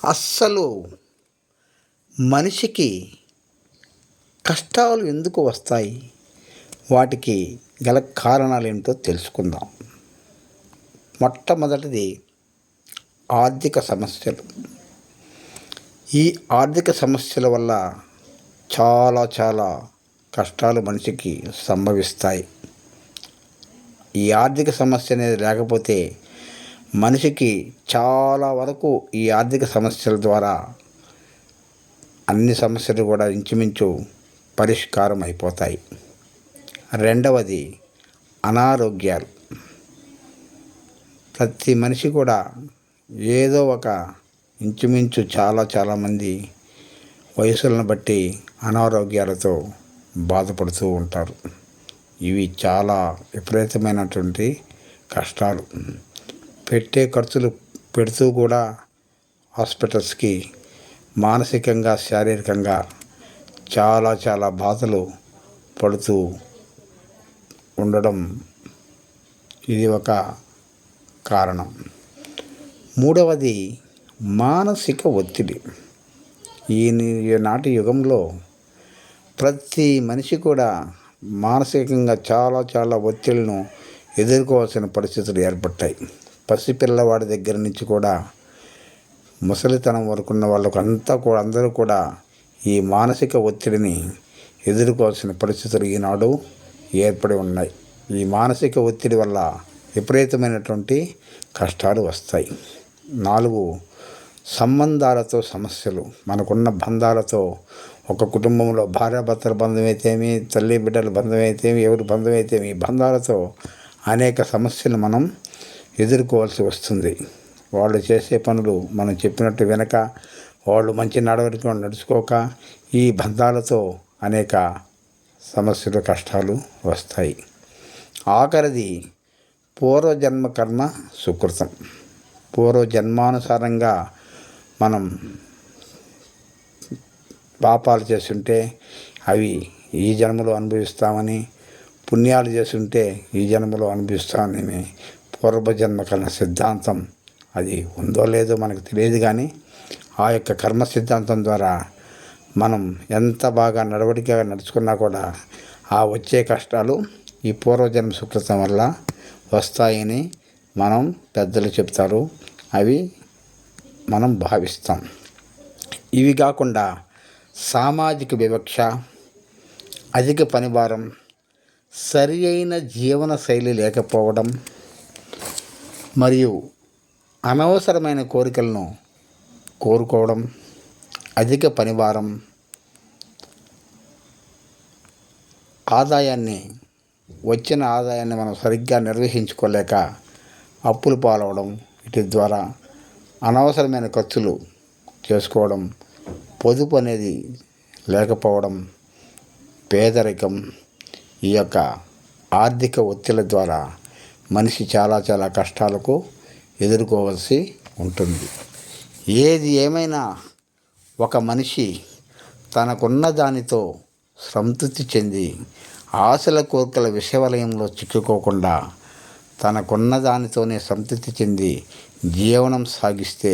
అస్సలు మనిషికి కష్టాలు ఎందుకు వస్తాయి, వాటికి గల కారణాలు ఏమిటో తెలుసుకుందాం. మొట్టమొదటిది ఆర్థిక సమస్యలు. ఈ ఆర్థిక సమస్యల వల్ల చాలా కష్టాలు మనిషికి సంభవిస్తాయి. ఈ ఆర్థిక సమస్య అనేది లేకపోతే మనిషికి చాలా వరకు ఈ ఆర్థిక సమస్యల ద్వారా అన్ని సమస్యలు కూడా ఇంచుమించు పరిష్కారం అయిపోతాయి. రెండవది అనారోగ్యాలు. ప్రతి మనిషి కూడా ఏదో ఒక ఇంచుమించు చాలామంది వయసులను బట్టి అనారోగ్యాలతో బాధపడుతూ ఉంటారు. ఇవి చాలా విపరీతమైనటువంటి కష్టాలు. పెట్టే ఖర్చులు పెడుతూ కూడా హాస్పిటల్స్కి మానసికంగా శారీరకంగా చాలా బాధలు పడుతూ ఉండడం ఇది ఒక కారణం. మూడవది మానసిక ఒత్తిడి. ఈనాటి యుగంలో ప్రతి మనిషి కూడా మానసికంగా చాలా ఒత్తిళ్లను ఎదుర్కోవాల్సిన పరిస్థితులు ఏర్పడ్డాయి. పసిపిల్లవాడి దగ్గర నుంచి కూడా ముసలితనం వరకు ఉన్న వాళ్ళకు అందరూ కూడా ఈ మానసిక ఒత్తిడిని ఎదుర్కోవాల్సిన పరిస్థితులు ఈనాడు ఏర్పడి ఉన్నాయి. ఈ మానసిక ఒత్తిడి వల్ల విపరీతమైనటువంటి కష్టాలు వస్తాయి. 4 సంబంధాలతో సమస్యలు. మనకున్న బంధాలతో, ఒక కుటుంబంలో భార్యాభర్తల బంధం అయితేమి, తల్లి బిడ్డల బంధం అయితేమి, ఎవరి బంధం అయితేమి, ఈ బంధాలతో అనేక సమస్యలు మనం ఎదుర్కోవాల్సి వస్తుంది. వాళ్ళు చేసే పనులు మనం చెప్పినట్టు వినక, వాళ్ళు మంచి నడవడిక నడుచుకోక, ఈ బంధాలతో అనేక సమస్యలు కష్టాలు వస్తాయి. ఆఖరిది పూర్వజన్మ కర్మ సుకృతం. పూర్వజన్మానుసారంగా మనం పాపాలు చేస్తుంటే అవి ఈ జన్మలో అనుభవిస్తామని, పుణ్యాలు చేస్తుంటే ఈ జన్మలో అనుభవిస్తామని పూర్వజన్మ కర్మ సిద్ధాంతం అది ఉందో లేదో మనకు తెలియదు. కానీ ఆ యొక్క కర్మ సిద్ధాంతం ద్వారా మనం ఎంత బాగా నడవడికగా నడుచుకున్నా కూడా ఆ వచ్చే కష్టాలు ఈ పూర్వజన్మ సుకృతం వల్ల వస్తాయని మనం పెద్దలు చెప్తారు. అవి మనం భావిస్తాం. ఇవి కాకుండా సామాజిక వివక్ష, అధిక పనిభారం, సరి అయిన జీవన శైలి లేకపోవడం మరియు అనవసరమైన కోరికలను కోరుకోవడం, అధిక పనిభారం, వచ్చిన ఆదాయాన్ని మనం సరిగ్గా నిర్వహించుకోలేక అప్పులు పాలవడం, వీటి ద్వారా అనవసరమైన ఖర్చులు చేసుకోవడం, పొదుపు అనేది లేకపోవడం, పేదరికం, ఈ యొక్క ఆర్థిక ఒత్తిళ్ల ద్వారా మనిషి చాలా కష్టాలకు ఎదుర్కోవాల్సి ఉంటుంది. ఏది ఏమైనా ఒక మనిషి తనకున్న దానితో సంతృప్తి చెంది ఆశల కోరికల విషవలయంలో చిక్కుకోకుండా తనకున్న దానితోనే సంతృప్తి చెంది జీవనం సాగిస్తే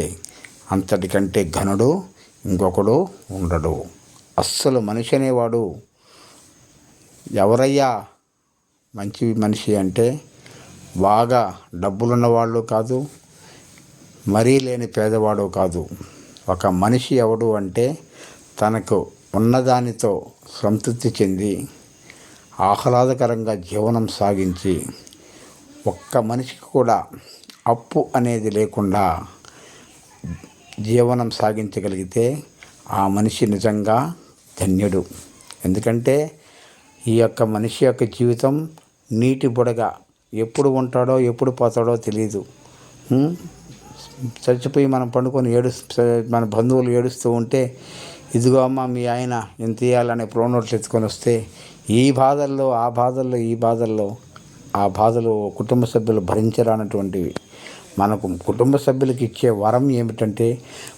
అంతటికంటే ఘనుడు ఇంకొకడు ఉండడు. అస్సలు మనిషి అనేవాడు ఎవరయ్యా మంచి మనిషి అంటే బాగా డబ్బులున్న వాళ్ళు కాదు, మరీ లేని పేదవాడు కాదు. ఒక మనిషి ఎవడు అంటే తనకు ఉన్నదానితో సంతృప్తి చెంది ఆహ్లాదకరంగా జీవనం సాగించి, ఒక్క మనిషికి కూడా అప్పు అనేది లేకుండా జీవనం సాగించగలిగితే ఆ మనిషి నిజంగా ధన్యుడు. ఎందుకంటే ఈ యొక్క మనిషి యొక్క జీవితం నీటి బుడగ, ఎప్పుడు ఉంటాడో ఎప్పుడు పోతాడో తెలియదు. చచ్చిపోయి మనం పండుకొని మన బంధువులు ఏడుస్తూ ఉంటే, ఇదిగో అమ్మ మీ ఆయన ఎంత ఇవ్వాలనే ప్రోనోట్లు ఎత్తుకొని వస్తే ఈ బాధల్లో ఆ బాధలు కుటుంబ సభ్యులు భరించరానటువంటివి. మనకు కుటుంబ సభ్యులకి ఇచ్చే వరం ఏమిటంటే,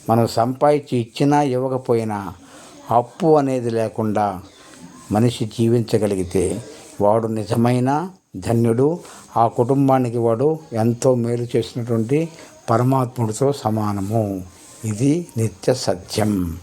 మనం సంపాదించి ఇచ్చినా ఇవ్వకపోయినా అప్పు అనేది లేకుండా మనిషి జీవించగలిగితే వాడు నిజమైన ధన్యుడు. ఆ కుటుంబానికి వాడు ఎంతో మేలు చేసినటువంటి పరమాత్ముడితో సమానము. ఇది నిత్య సత్యం.